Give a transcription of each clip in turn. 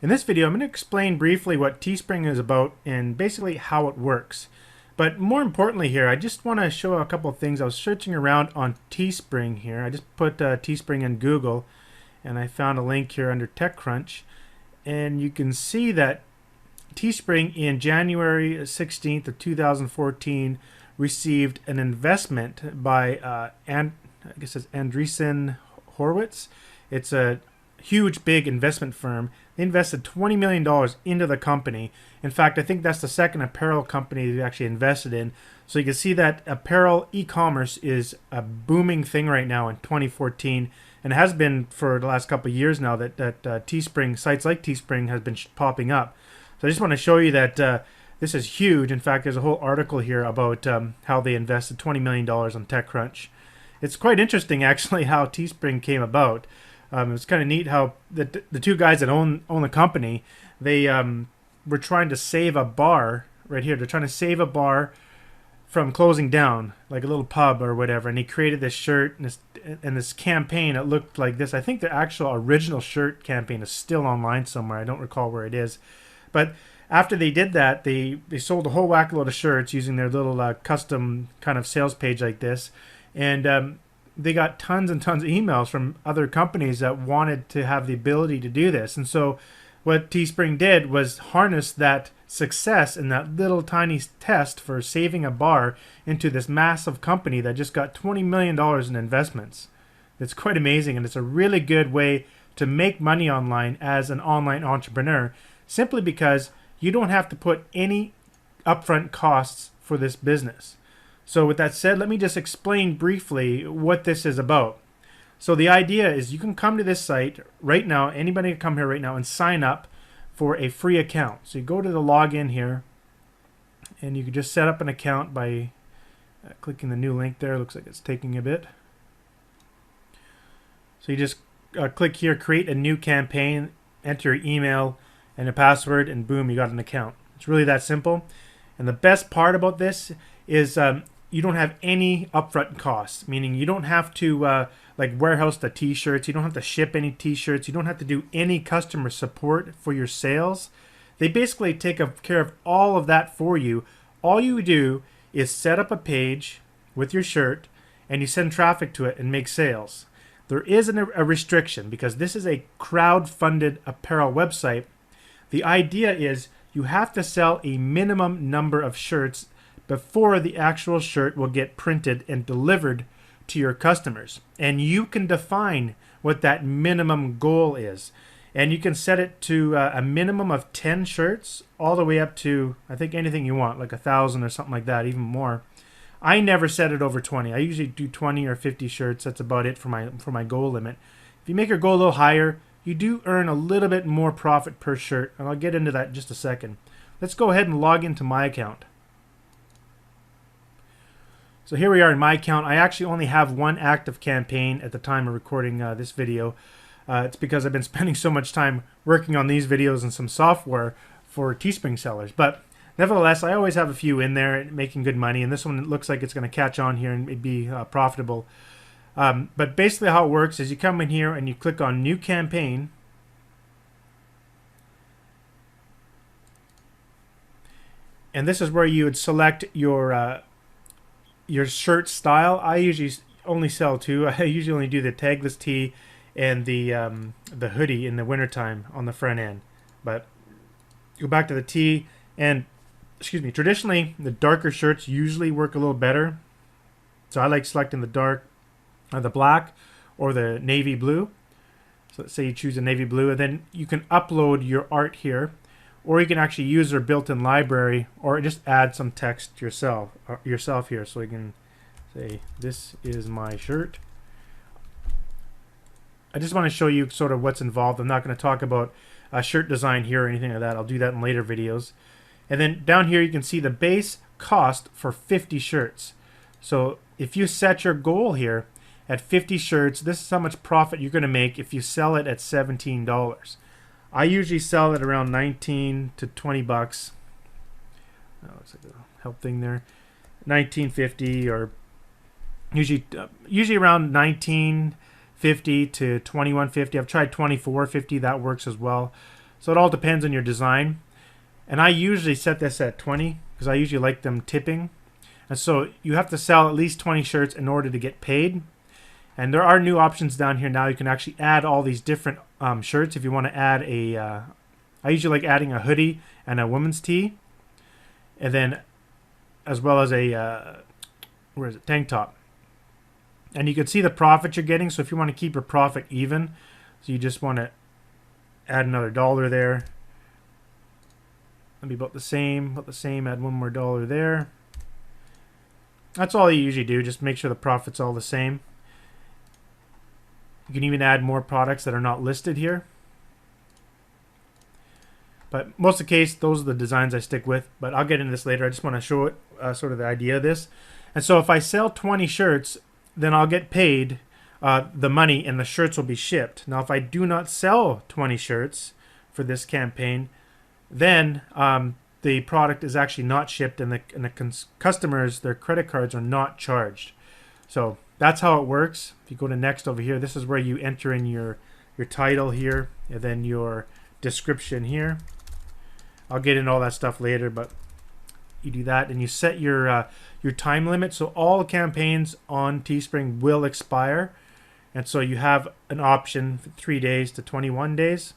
In this video, I'm going to explain briefly what Teespring is about and basically how it works. But more importantly here, I just want to show a couple of things. I was searching around on Teespring here. I just put Teespring in Google and I found a link here under TechCrunch. And you can see that Teespring in January 16th of 2014 received an investment by I guess it's Andreessen Horowitz. It's a huge, big investment firm. They invested $20 million into the company. In fact, I think that's the second apparel company they actually invested in. So you can see that apparel e-commerce is a booming thing right now in 2014, and has been for the last couple of years now that Teespring, sites like Teespring has been popping up. So I just want to show you that this is huge. In fact, there's a whole article here about how they invested $20 million on TechCrunch. It's quite interesting, actually, how Teespring came about. It's kind of neat how the two guys that own the company, they were trying to save a bar right here. They're trying to save a bar from closing down, like a little pub or whatever. And he created this shirt and this campaign. It looked like this. I think the actual original shirt campaign is still online somewhere. I don't recall where it is. But after they did that, they sold a whole whack load of shirts using their little custom kind of sales page like this. And they got tons and tons of emails from other companies that wanted to have the ability to do this. And so what Teespring did was harness that success in that little tiny test for saving a bar into this massive company that just got $20 million in investments. It's quite amazing, and it's a really good way to make money online as an online entrepreneur, simply because you don't have to put any upfront costs for this business. So with that said, let me just explain briefly what this is about. So the idea is you can come to this site right now, anybody can come here right now and sign up for a free account. So you go to the login here and you can just set up an account by clicking the new link there. Looks like it's taking a bit. So you just click here, create a new campaign, enter your email and a password, and boom, you got an account. It's really that simple. And the best part about this is you don't have any upfront costs, meaning you don't have to like warehouse the t-shirts, you don't have to ship any t-shirts, you don't have to do any customer support for your sales. They basically take care of all of that for you. All you do is set up a page with your shirt and you send traffic to it and make sales. There is a restriction because this is a crowd-funded apparel website. The idea is you have to sell a minimum number of shirts before the actual shirt will get printed and delivered to your customers. And you can define what that minimum goal is. And you can set it to a minimum of 10 shirts all the way up to, I think, anything you want, like 1,000 or something like that, even more. I never set it over 20. I usually do 20 or 50 shirts. That's about it for my goal limit. If you make your goal a little higher, you do earn a little bit more profit per shirt. And I'll get into that in just a second. Let's go ahead and log into my account. So here we are in my account. I actually only have one active campaign at the time of recording this video. It's because I've been spending so much time working on these videos and some software for Teespring sellers. But nevertheless, I always have a few in there making good money. And this one looks like it's going to catch on here and be profitable. But basically how it works is you come in here and you click on New Campaign. And this is where you would select your shirt style. I usually only sell two. I usually only do the tagless tee and the hoodie in the wintertime on the front end. But go back to the tee, and traditionally the darker shirts usually work a little better. So I like selecting the black or the navy blue. So let's say you choose a navy blue, and then you can upload your art here. Or you can actually use their built-in library, or just add some text yourself here. So you can say, "This is my shirt." I just want to show you sort of what's involved. I'm not going to talk about shirt design here or anything like that. I'll do that in later videos. And then down here you can see the base cost for 50 shirts. So if you set your goal here at 50 shirts, this is how much profit you're going to make if you sell it at $17. I usually sell it around 19 to 20 bucks. Oh, looks like a help thing there. 19.50, or usually around 19.50 to 21.50. I've tried 24.50. That works as well. So it all depends on your design. And I usually set this at 20 because I usually like them tipping. And so you have to sell at least 20 shirts in order to get paid. And there are new options down here now. You can actually add all these different shirts if you want to add a... I usually like adding a hoodie and a women's tee. And then as well as a... where is it? Tank top. And you can see the profit you're getting. So if you want to keep your profit even, so you just want to add another $1 there. That'd be about the same. Add one more $1 there. That's all you usually do. Just make sure the profit's all the same. You can even add more products that are not listed here. But most of the case, those are the designs I stick with. But I'll get into this later. I just want to show it sort of the idea of this. And so if I sell 20 shirts, then I'll get paid the money and the shirts will be shipped. Now, if I do not sell 20 shirts for this campaign, then the product is actually not shipped and the customers, their credit cards are not charged. So that's how it works. If you go to next over here, this is where you enter in your title here and then your description here. I'll get into all that stuff later, but you do that and you set your time limit. So all campaigns on Teespring will expire. And so you have an option for 3 days to 21 days.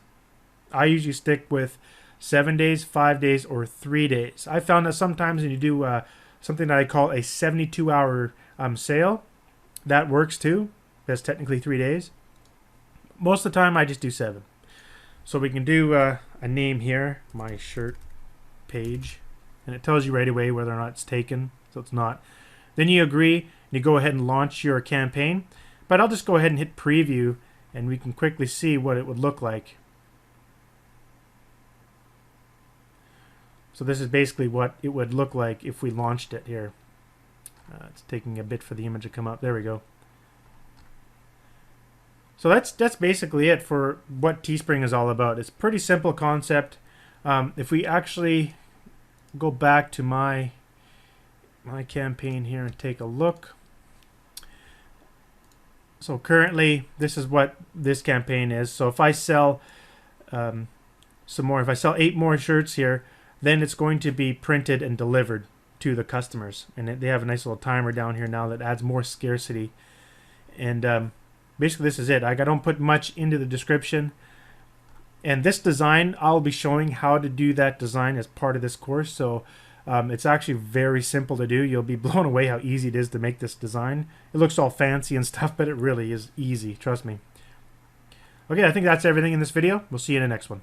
I usually stick with 7 days, 5 days, or 3 days. I found that sometimes when you do something that I call a 72-hour sale, that works too. That's technically 3 days. Most of the time, I just do 7. So we can do a name here, my shirt page, and it tells you right away whether or not it's taken. So it's not. Then you agree, and you go ahead and launch your campaign. But I'll just go ahead and hit preview, and we can quickly see what it would look like. So this is basically what it would look like if we launched it here. It's taking a bit for the image to come up. There we go. So that's basically it for what Teespring is all about. It's a pretty simple concept. If we actually go back to my campaign here and take a look. So currently, this is what this campaign is. So if I sell some more, if I sell 8 more shirts here, then it's going to be printed and delivered to the customers. And they have a nice little timer down here now that adds more scarcity. And basically this is it. I don't put much into the description. And this design, I'll be showing how to do that design as part of this course. So it's actually very simple to do. You'll be blown away how easy it is to make this design. It looks all fancy and stuff, but it really is easy. Trust me. Okay, I think that's everything in this video. We'll see you in the next one.